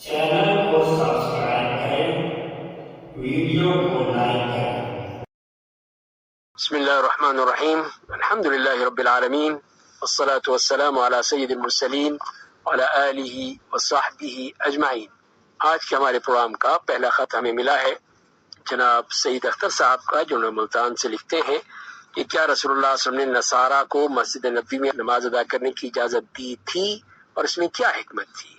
Channel को subscribe करें, video को लाइक करें। बिस्मिल्लाहिर्रहमानिर्रहीम, अल्हम्दुलिल्लाहि रब्बिल आलमीन, वस्सलातु वस्सलामु अला सय्यिदिल मुरसलीन व अला आलिहि व सहबिहि अजमाइन। आज के हमारे प्रोग्राम का पहला खत हमें मिला है जनाब सईद अख्तर साहब का, जो मुल्तान से लिखते हैं कि क्या रसूलुल्लाह सल्लल्लाहु अलैहि वसल्लम ने नसारा को मस्जिद नबी में नमाज अदा करने की इजाजत दी थी और इसमें क्या हिकमत थी।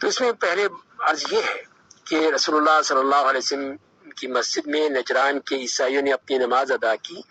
तो इसमें पहले अर्ज ये है कि रसूलुल्लाह सल्लल्लाहु अलैहि वसल्लम की मस्जिद में नजरान के ईसाइयों ने अपनी नमाज अदा की।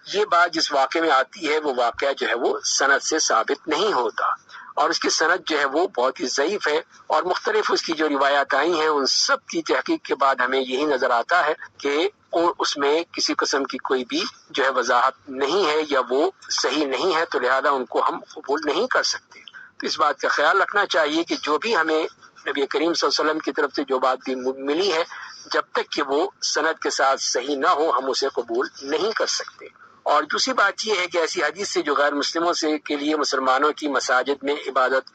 ये बात जिस वाक़े में आती है वो वाक़या जो है वो सनद से साबित नहीं होता और उसकी सनद जो है वो बहुत ही ज़ईफ़ है और मुख्तलिफ उसकी जो रिवायात आई हैं उन सब की तहकीक के बाद हमें यही नज़र आता है कि उसमें किसी किस्म की कोई भी जो है वजाहत नहीं है या वो सही नहीं है, तो लिहाजा उनको हम कबूल नहीं कर सकते। तो इस बात का ख्याल रखना चाहिए कि जो भी हमें नबी करीम सल्लल्लाहु अलैहि वसल्लम की तरफ से जो बात भी मिली है, जब तक कि वो सनद के साथ सही ना हो हम उसे कबूल नहीं कर सकते। और दूसरी बात यह है कि ऐसी हदीस से जो गैर मुस्लिमों से के लिए मुसलमानों की मसाजिद में इबादत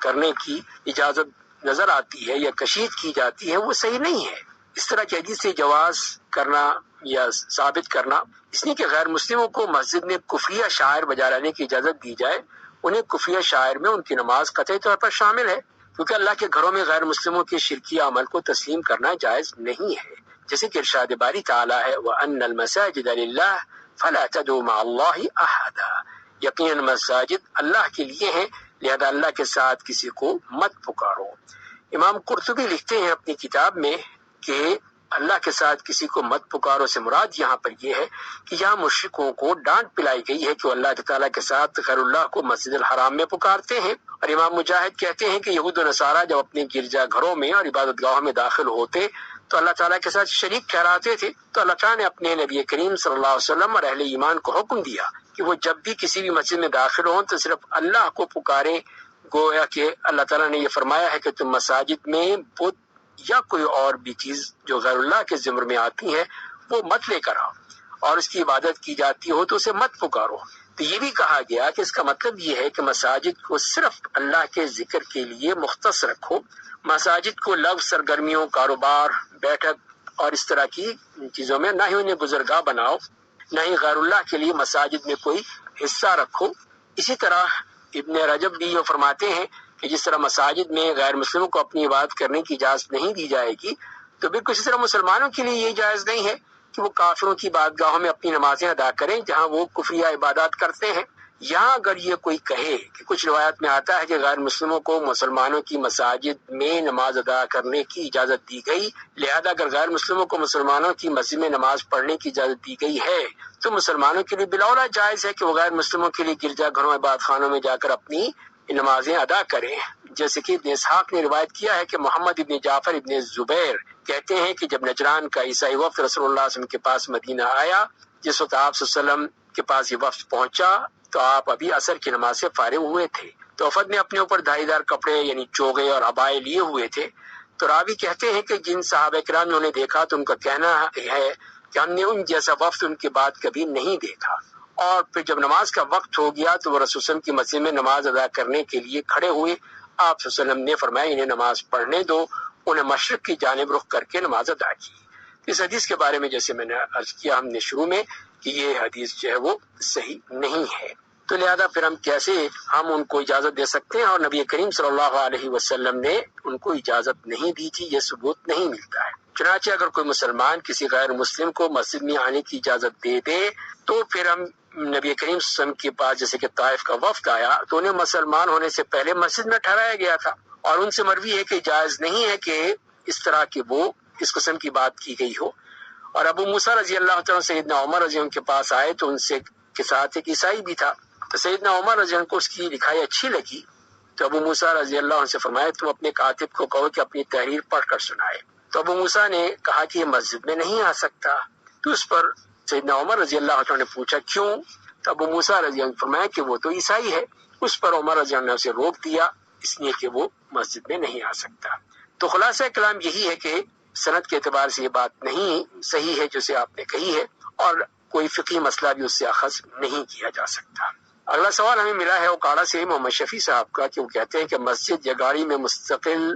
करने की इजाज़त नज़र आती है या कशीद की जाती है, वो सही नहीं है। इस तरह की हदीस से जवाज़ करना या साबित करना इसलिए कि गैर मुस्लिमों को मस्जिद में कुफरिया शायर बजा लाने की इजाज़त दी जाए, उन्हें कुफरिया शायर में उनकी नमाज कतई तौर पर शामिल है, क्योंकि अल्लाह के घरों में गैर मुस्लिमों के शिरकी अमल को तस्लीम करना जायज़ नहीं है। जैसे कि इरशाद बारी ताला है, व अन्नल मसाजिद लिल्लाह फला तदउ मअल्लाहि अहदा, यकीनन मसाजिद अल्लाह के लिए हैं, लिहाजा अल्लाह के साथ किसी को मत पुकारो। इमाम कुर्तुबी लिखते हैं अपनी किताब में कि अल्लाह के साथ किसी को मत पुकारो से मुराद यहाँ पर यह है कि यहाँ मुश्रिकों को डांट पिलाई गई है कि अल्लाह ताला के साथ गैरुल्लाह को मस्जिद अल हराम में पुकारते हैं। और इमाम मुजाहिद कहते हैं कि यहूद और नसारा जब अपने गिरजा घरों में और इबादत गाहों में दाखिल होते तो अल्लाह ताला के साथ शरीक ठहराते थे, तो अल्लाह ताला ने अपने नबी करीम सल्लल्लाहु अलैहि वसल्लम और अहले ईमान को हुक्म दिया कि वो जब भी किसी भी मस्जिद में दाखिल हों तो सिर्फ अल्लाह को पुकारें। गोया कि अल्लाह ताला ने यह फरमाया है कि तुम मसाजिद में बुत या कोई और भी चीज जो गैरुल्लाह के जिम्र में आती है वो मत लेकर आओ, और उसकी इबादत की जाती हो तो उसे मत पुकारो। तो ये भी कहा गया कि इसका मतलब ये है कि मसाजिद को सिर्फ अल्लाह के जिक्र के लिए मुख्तस रखो। मसाजिद को लव सरगर्मियों, कारोबार, बैठक और इस तरह की चीजों में ना ही उन्हें गुजरगाह बनाओ, ना ही गैरुल्लाह के लिए मसाजिद में कोई हिस्सा रखो। इसी तरह इब्न रजब भी ये फरमाते हैं कि जिस तरह मसाजिद में गैर मुस्लिमों को अपनी इबादत करने की इजाजत नहीं दी जाएगी, तो बिल्कुल इसी तरह मुसलमानों के लिए ये जायज नहीं है कि वो काफिरों की इबादतगाहों में अपनी नमाजें अदा करें जहां वो कुफरिया इबादत करते हैं। यहाँ अगर ये कोई कहे कि कुछ रिवायत में आता है कि गैर मुस्लिमों को मुसलमानों की मसाजिद में नमाज अदा करने की इजाजत दी गई, लिहाजा अगर गैर मुस्लिमों को मुसलमानों की मस्जिद में नमाज पढ़ने की इजाजत दी गई है तो मुसलमानों के लिए बिलौला जायज है कि वो गैर मुस्लिमों के लिए गिरजा घरों, इबादत खानों में जाकर अपनी नमाजें अदा करें। जैसे कि इब्न इसहाक ने रिवायत किया है कि मोहम्मद इब्न जाफर इब्न जुबैर कहते हैं कि जब नजरान का ईसाई वफ्द रसूलुल्लाह सल्लल्लाहु अलैहि वसल्लम के पास मदीना आया, जिस वक्त आप सल्लल्लाहु अलैहि वसल्लम के पास ये वफ्द पहुंचा तो आप अभी असर की नमाज से फारिग हुए थे। तो वफद ने अपने ऊपर धारीदार कपड़े यानी चोगे और अबाए लिए हुए थे। तो रावी कहते हैं कि जिन सहाबा किराम ने उन्हें देखा तो उनका कहना है कि हमने उन जैसा वफ्द उनके बाद कभी नहीं देखा। और फिर जब नमाज का वक्त हो गया तो वो रसूल सल्लल्लाहु अलैहि वसल्लम की मस्जिद में नमाज अदा करने के लिए खड़े हुए। आप सल्लल्लाहु अलैहि वसल्लम ने फरमाया इन्हें नमाज पढ़ने दो, उन्हें मशरिक की जानिब रुख करके नमाज अदा की। इस हदीस के बारे में जैसे मैंने अर्ज किया हमने शुरू में कि ये हदीस जो है वो सही नहीं है, तो लिहाजा फिर हम कैसे हम उनको इजाजत दे सकते हैं। और नबी करीम सल्लल्लाहु अलैहि वसल्लम ने उनको इजाजत नहीं दी थी, ये सबूत नहीं मिलता है। चुनांचे अगर कोई मुसलमान किसी गैर मुस्लिम को मस्जिद में आने की इजाजत दे दे तो फिर हम नबी करीम सल्लल्लाहु अलैहि वसल्लम के पास जैसे कि ताइफ का वफ्द आया तो उन्हें मुसलमान होने से पहले मस्जिद में ठहराया गया था और उनसे मरवी है कि जायज नहीं है कि इस तरह की वो इस किस्म की बात की गई हो। और अबू मूसा रजी अल्लाह तआला सैयदना उमर रजी उनके पास आए तो उनसे के साथ एक ईसाई भी था, तो सैयदना उमर रजी को उसकी लिखाई अच्छी लगी तो अबू मूसा रजी अल्लाह से फरमाया तुम अपने कातिब को कहो कि अपनी तहरीर पढ़कर सुनाए। तो अबू मूसा ने कहा कि ये मस्जिद में नहीं आ सकता। तो उस पर सैयदना उमर रजी अल्लाह ने पूछा क्यों, तो अबू मूसा रजी अल्लाह ने फरमाया कि वो तो ईसाई है। उस पर उमर रजी अल्लाह ने उसे रोक दिया इसलिए कि वो मस्जिद में नहीं आ सकता। तो खुलासा कलाम यही है कि सनद के एतबार से ये बात नहीं सही है जैसे आपने कही है और कोई फिकी मसला भी उससे अखज़ नहीं किया जा सकता। अगला सवाल हमें मिला है ओकाड़ा से मोहम्मद शफी साहब का कि वो कहते हैं कि मस्जिद या गाड़ी में मुस्तकिल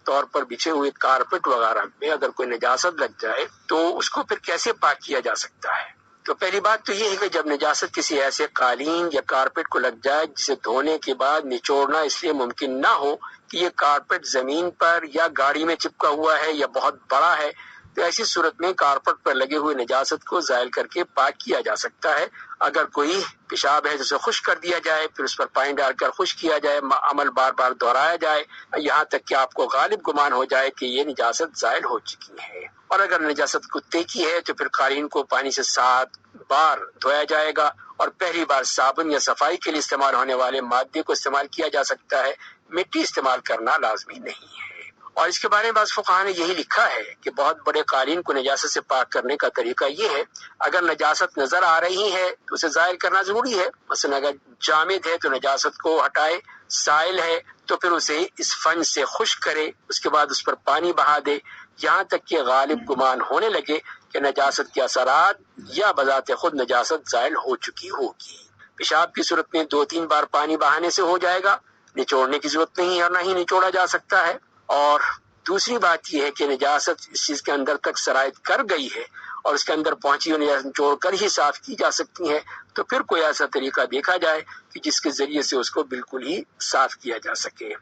طور پر بچھے ہوئے کارپیٹ وغیرہ میں اگر کوئی نجاست لگ جائے تو اس کو پھر کیسے پاک کیا جا سکتا ہے؟ تو پہلی بات تو یہ ہے کہ جب نجاست کسی ایسے قالین یا کارپیٹ کو لگ جائے جسے دھونے کے بعد نچوڑنا اس لیے ممکن نہ ہو کہ یہ کارپیٹ زمین پر یا گاڑی میں چپکا ہوا ہے یا بہت بڑا ہے، تو ایسی صورت میں کارپیٹ پر لگے ہوئے نجاست کو زائل کر کے پاک کیا جا سکتا ہے۔ اگر کوئی پیشاب ہے تو اسے خشک کر دیا جائے، پھر اس پر پانی ڈال کر خشک کیا جائے، عمل بار بار دہرایا جائے یہاں تک کہ آپ کو غالب گمان ہو جائے کہ یہ نجاست زائل ہو چکی ہے۔ اور اگر نجاست کتے کی ہے تو پھر قالین کو پانی سے 7 بار دھویا جائے گا، اور پہلی بار صابن یا صفائی کے لیے استعمال ہونے والے مادے کو استعمال کیا جا سکتا ہے، مٹی استعمال کرنا لازمی نہیں ہے۔ اور اس کے بارے میں بعض فقہاء نے یہی لکھا ہے کہ بہت بڑے قالین کو نجاست سے پاک کرنے کا طریقہ یہ ہے، اگر نجاست نظر آ رہی ہے تو اسے ظاہر کرنا ضروری ہے، مثلا اگر جامد ہے تو نجاست کو ہٹائے، سائل ہے تو پھر اسے اسفنج سے خشک کرے، اس کے بعد اس پر پانی بہا دے یہاں تک کہ غالب گمان ہونے لگے کہ نجاست کے اثرات یا بذات خود نجاست زائل ہو چکی ہوگی۔ پیشاب کی صورت میں 2-3 بار پانی بہانے سے ہو جائے گا، نچوڑنے کی ضرورت نہیں ہے اور نہ ہی نچوڑا جا سکتا ہے۔ اور دوسری بات یہ ہے کہ نجاست اس چیز کے اندر تک سرایت کر گئی ہے اور اس کے اندر پہنچی ہوئی نجاست نچوڑ کر ہی صاف کی جا سکتی ہے، تو پھر کوئی ایسا طریقہ دیکھا جائے کہ جس کے ذریعے سے اس کو بالکل ہی صاف کیا جا سکے۔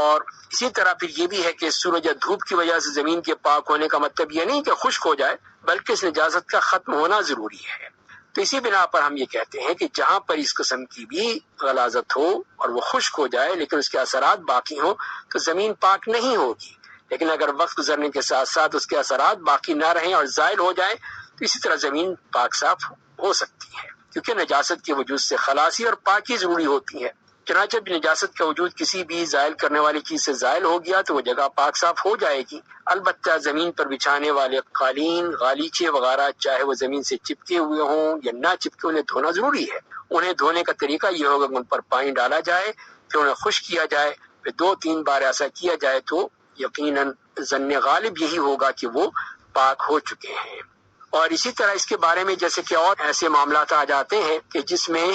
اور اسی طرح پھر یہ بھی ہے کہ سورج یا دھوپ کی وجہ سے زمین کے پاک ہونے کا مطلب یہ نہیں کہ خشک ہو جائے، بلکہ اس نجاست کا ختم ہونا ضروری ہے۔ تو اسی بنا پر ہم یہ کہتے ہیں کہ جہاں پر اس قسم کی بھی غلاظت ہو اور وہ خشک ہو جائے لیکن اس کے اثرات باقی ہوں تو زمین پاک نہیں ہوگی، لیکن اگر وقت گزرنے کے ساتھ ساتھ اس کے اثرات باقی نہ رہیں اور زائل ہو جائیں تو اسی طرح زمین پاک صاف ہو سکتی ہے، کیونکہ نجاست کے وجود سے خلاصی اور پاکی ضروری ہوتی ہے۔ چنانچہ بھی نجاست کا وجود کسی بھی زائل کرنے والی چیز سے زائل ہو گیا تو وہ جگہ پاک صاف ہو جائے گی۔ البتہ زمین پر بچھانے والے قالین، غالیچے وغیرہ چاہے وہ زمین سے چپکے ہوئے ہوں یا نہ چپکے، انہیں دھونا ضروری ہے۔ انہیں دھونے کا طریقہ یہ ہوگا کہ ان پر پانی ڈالا جائے، پھر انہیں خشک کیا جائے، پھر 2-3 بار ایسا کیا جائے تو یقیناً ظن غالب یہی ہوگا کہ وہ پاک ہو چکے ہیں۔ اور اسی طرح اس کے بارے میں جیسے کہ اور ایسے معاملات آ جاتے ہیں کہ جس میں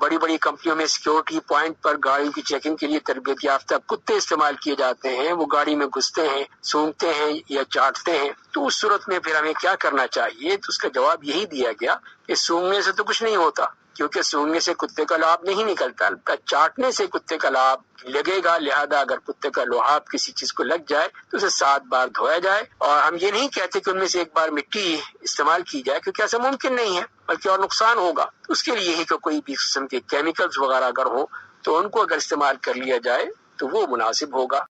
بڑی بڑی کمپنیوں میں سیکیورٹی پوائنٹ پر گاڑیوں کی چیکنگ کے لیے تربیت یافتہ کتے استعمال کیے جاتے ہیں، وہ گاڑی میں گھستے ہیں، سونگھتے ہیں یا چاٹتے ہیں، تو اس صورت میں پھر ہمیں کیا کرنا چاہیے؟ تو اس کا جواب یہی دیا گیا کہ سونگھنے سے تو کچھ نہیں ہوتا، کیونکہ سونگھنے سے کتے کا لعاب نہیں نکلتا، البتہ چاٹنے سے کتے کا لعاب لگے گا، لہذا اگر کتے کا لعاب کسی چیز کو لگ جائے تو اسے 7 بار دھویا جائے۔ اور ہم یہ نہیں کہتے کہ ان میں سے ایک بار مٹی استعمال کی جائے، کیونکہ ایسا ممکن نہیں ہے، بلکہ اور نقصان ہوگا۔ اس کے لیے یہی کہ کوئی بھی قسم کے کیمیکلز وغیرہ اگر ہو تو ان کو اگر استعمال کر لیا جائے تو وہ مناسب ہوگا۔